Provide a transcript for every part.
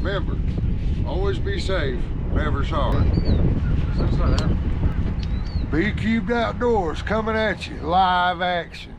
Remember, always be safe, never sorry. B Cubed Outdoors coming at you, live action.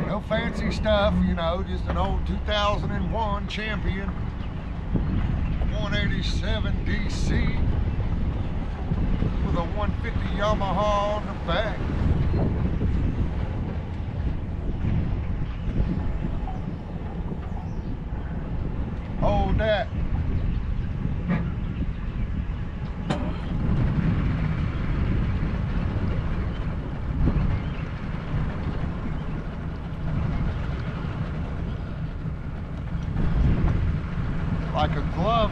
No fancy stuff, you know, just an old 2001 Champion 187 DC with a 150 Yamaha on the back. Hold that. Like a glove.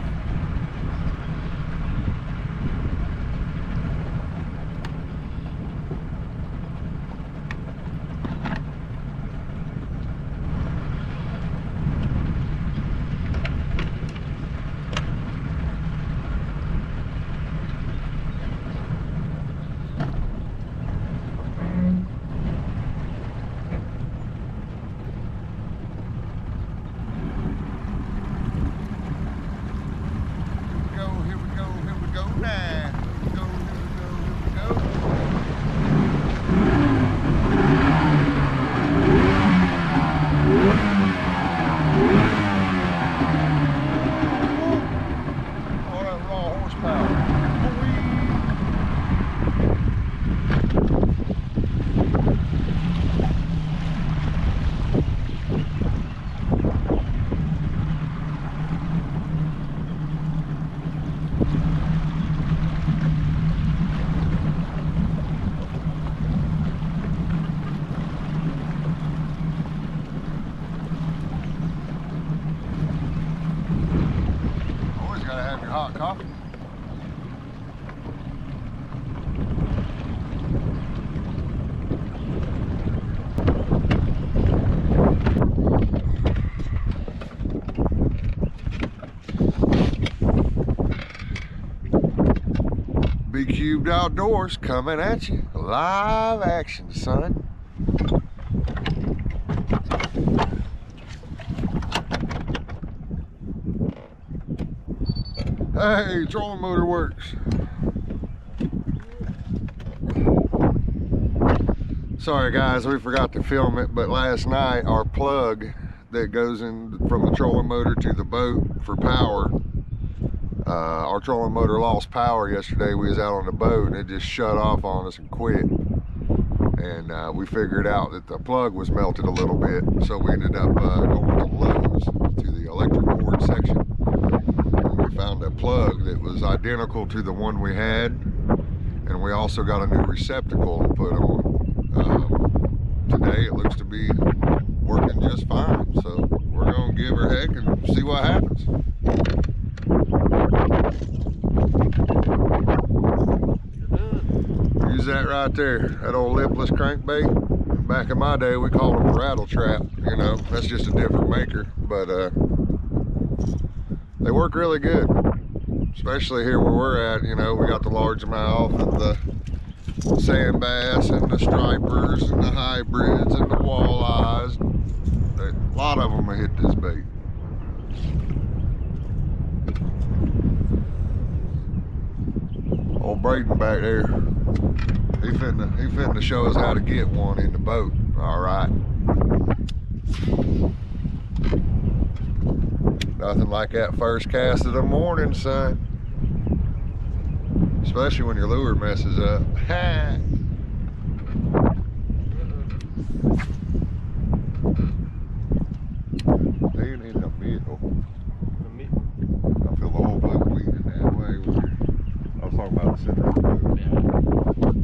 Hot coffee. B Cubed Outdoors coming at you, live action, son. Hey, trolling motor works. Sorry guys, we forgot to film it, but last night our plug that goes in from the trolling motor to the boat for power, our trolling motor lost power yesterday. We was out on the boat and it just shut off on us and quit. And we figured out that the plug was melted a little bit, so we ended up going to Lowe's to the electric cord section. Found a plug that was identical to the one we had, and we also got a new receptacle to put on. Today it looks to be working just fine, so we're going to give her heck and see what happens. Use that right there, that old lipless crankbait. Back in my day we called them a rattle trap, you know, that's just a different maker, but they work really good, especially here where we're at. You know, we got the largemouth and the sand bass and the stripers and the hybrids and the walleyes. A lot of them have hit this bait. Old Braden back there, he finna show us how to get one in the boat. All right. Nothing like that first cast of the morning, son. Especially when your lure messes up. Laying in the middle. I feel the whole boat leaning that way. I was talking about the center of the boat.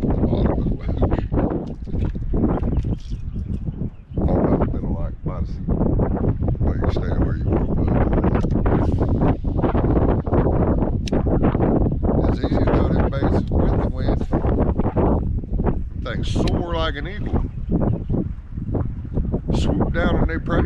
The bottom of the boat. All about the middle, like by the seat. But you stay where you want. It's easy to throw them baits with the wind. Things soar like an eagle. Swoop down and they prey.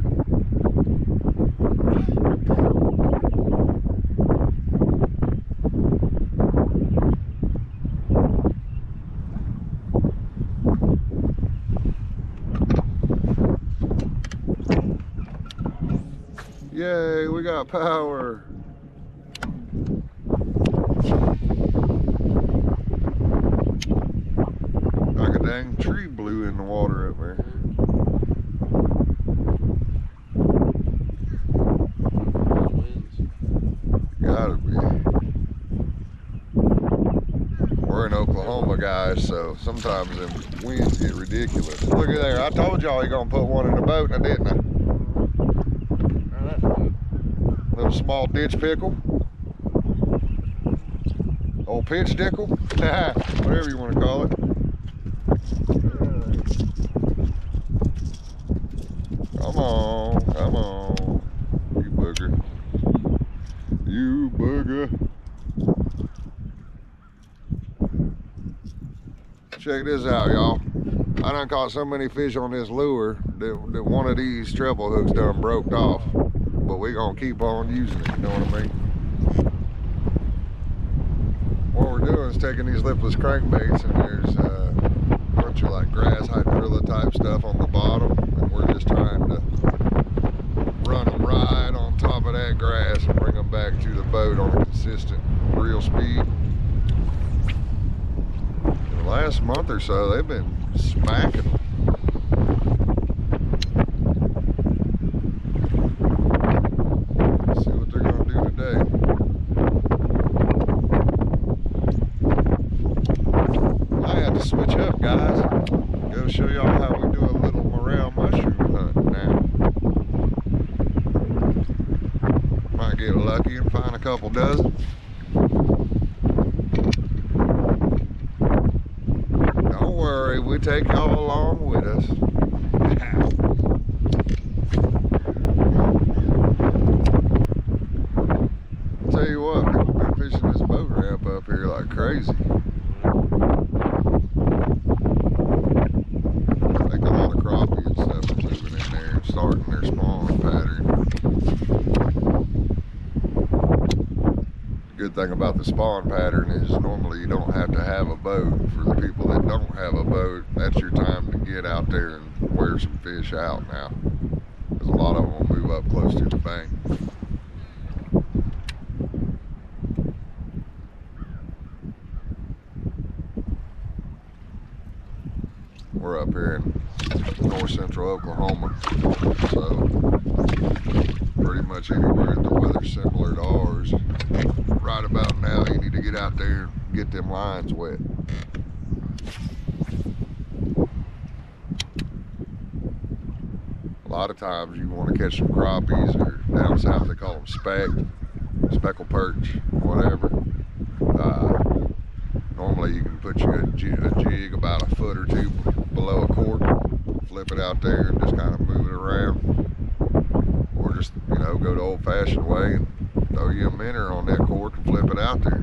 got power. Like a dang tree blew in the water up there. Gotta be. We're in Oklahoma, guys, so sometimes them winds get ridiculous. Look at there. I told y'all he gonna put one in the boat, and I didn't I? Little small ditch pickle. Old pitch dickle. Whatever you want to call it. Come on, come on. You booger. You booger. Check this out, y'all. I done caught so many fish on this lure that one of these treble hooks done broke off. But we gonna keep on using it, you know what I mean? What we're doing is taking these lipless crankbaits, and there's a bunch of like grass hydrilla type stuff on the bottom, and we're just trying to run them right on top of that grass and bring them back to the boat on a consistent, real speed. In the last month or so, they've been smacking them. See what they're gonna do today. I had to switch up, guys. Go show y'all how we do a little morel mushroom hunt now. Might get lucky and find a couple dozen. Don't worry, we take y'all along with us. I'll tell you what, people been fishing this boat ramp up here like crazy. I think a lot of crappie and stuff are moving in there and starting their spawn pattern. Good thing about the spawn pattern is normally you don't have to have a boat. For the people that don't have a boat, that's your time to get out there and wear some fish out now. Because a lot of them will move up close to the bank. We're up here in north central Oklahoma, so pretty much anywhere the weather's similar to ours. Right about now, you need to get out there and get them lines wet. A lot of times you want to catch some crappies, or down south they call them speckled perch, whatever. Normally you can put you a jig about a foot or two below a cork, flip it out there and just kind of move it around. Or just, you know, go the old fashioned way and throw you a minnow on that cork and flip it out there.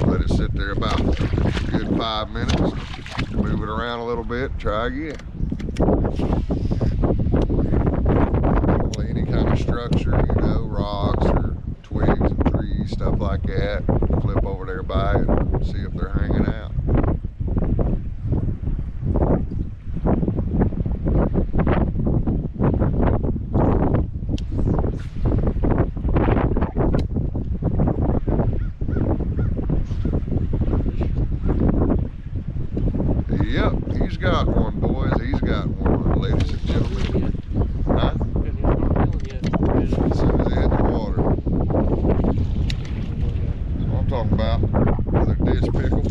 Let it sit there about a good 5 minutes, move it around a little bit, try again. Normally any kind of structure, you know, rocks or twigs and trees, stuff like that, flip over there by it and see if they're hanging out. Yep, he's got one, boys. He's got one, ladies and gentlemen. Huh? As soon as they hit the water. That's what I'm talking about. Another ditch pickle.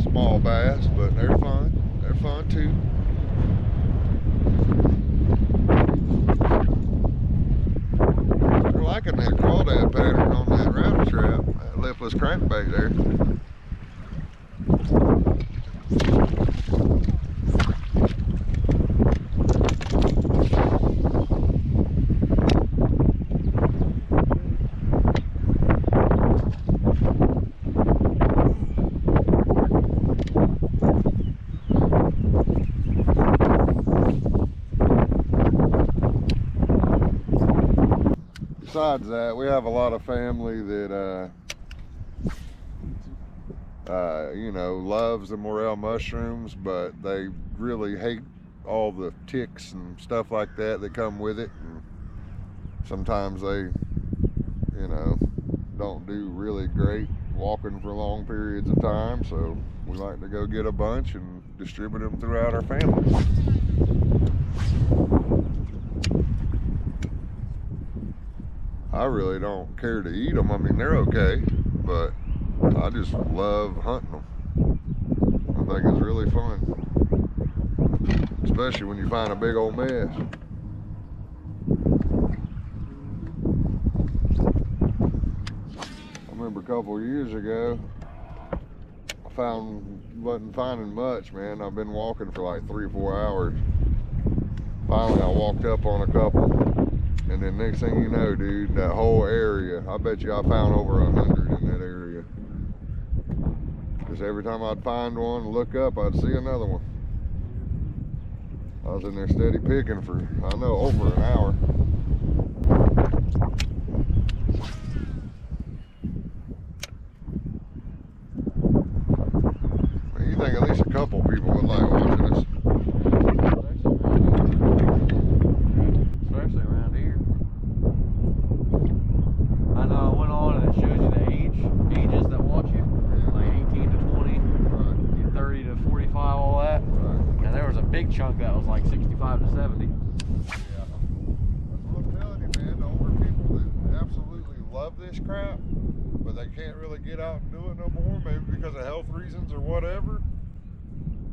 Small bass, but they're fun. They're fun too. They're liking that crawdad pattern on that rabbit trap. That lipless crankbait there. Besides that, we have a lot of family that you know, loves the morel mushrooms, but they really hate all the ticks and stuff like that come with it. And sometimes they, you know, don't do really great walking for long periods of time. So we like to go get a bunch and distribute them throughout our family. I really don't care to eat them. I mean, they're okay, but I just love hunting them. I think it's really fun, especially when you find a big old mess. I remember a couple of years ago, I wasn't finding much, man. I've been walking for like 3 or 4 hours. Finally, I walked up on a couple. And then next thing you know, dude, that whole area, I bet you I found over 100 in that area. Because every time I'd find one, look up, I'd see another one. I was in there steady picking for, I know, over an hour. You think at least a couple people would like watching us. Especially around here. I know I went on and it shows you the ages that watch you. Like 18 to 20, right. 30 to 45, all that. Right. And there was a big chunk that was like 65 to 70. Yeah. That's what I'm telling you, man. The older people that absolutely love this crap, but they can't really get out and do it no more, maybe because of health reasons or whatever,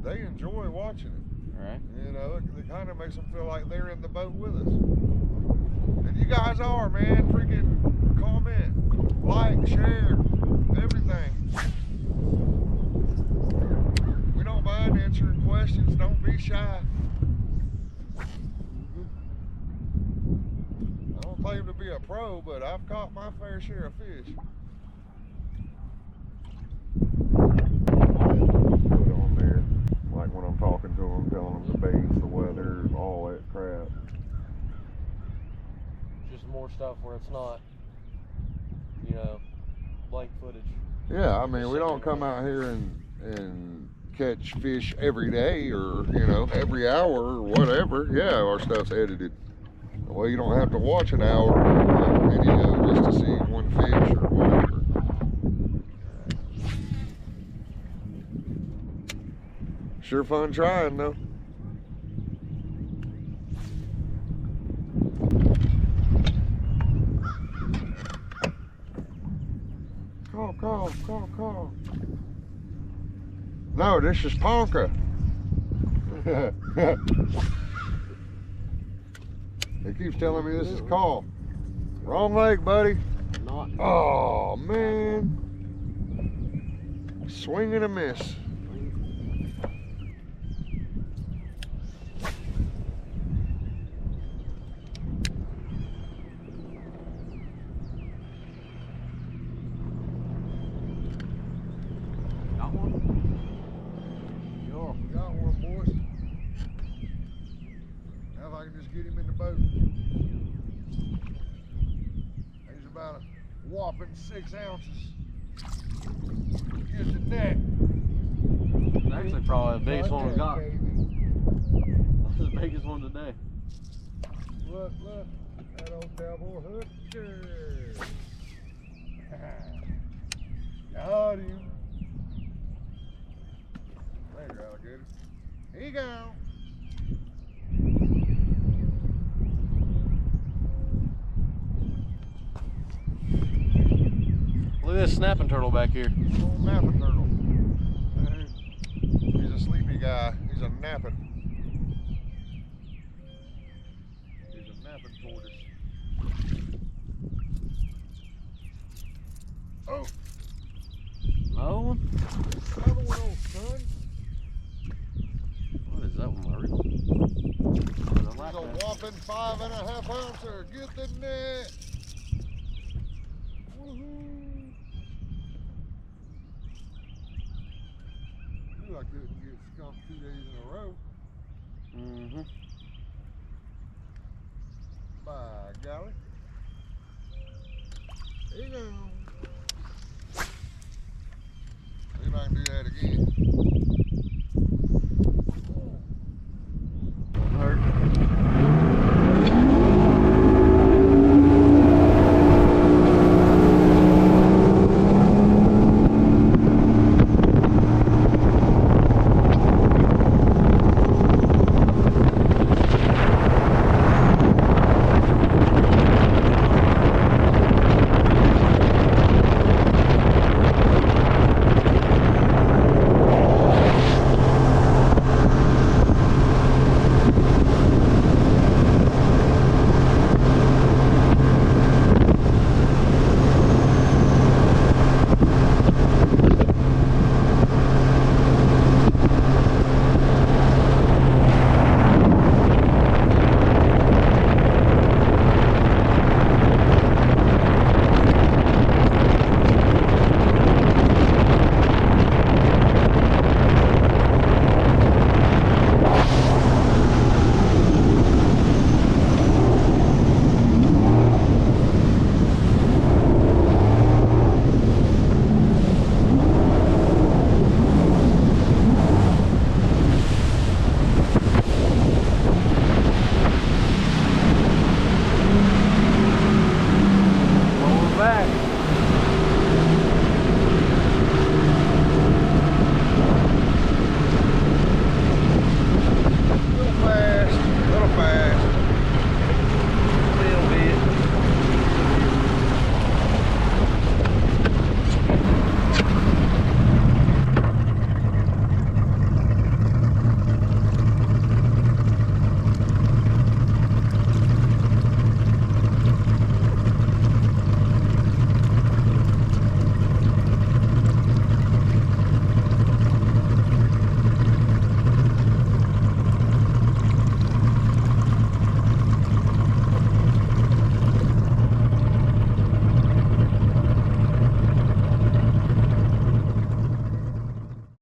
they enjoy watching it. Right. You know, it kind of makes them feel like they're in the boat with us. And you guys are, man. Freaking comment, like, share, everything. We don't mind answering questions. Don't be shy. I don't claim to be a pro, but I've caught my fair share of fish. Put on there, like when I'm talking to them, telling them the baits, the weather, all that crap. Just more stuff where it's not, you know, blank footage. Yeah, I mean, we don't come out here and catch fish every day or, you know, every hour or whatever. Yeah, our stuff's edited. Well, you don't have to watch an hour video just to see one fish or whatever. Sure fun trying, though. Call. No, this is Ponca. He keeps telling me this is call. Wrong lake, buddy. Not. Oh, man. Swing and a miss. Get him in the boat. He's about a whopping 6 ounces. Here's the neck. It's actually probably the biggest one we got. That's the biggest one today. Look, that old cowboy hook. Got him. Later, alligator. Here you go. Look at this snapping turtle back here. Old napping turtle. He's a sleepy guy. He's a napping. He's a napping tortoise. Oh! Another one? Another one, old son. What is that one, Mario? He's a whopping 5.5 ouncer. Get the net. Woohoo! I couldn't get skunked 2 days in a row. Mm-hmm. By golly. There you go.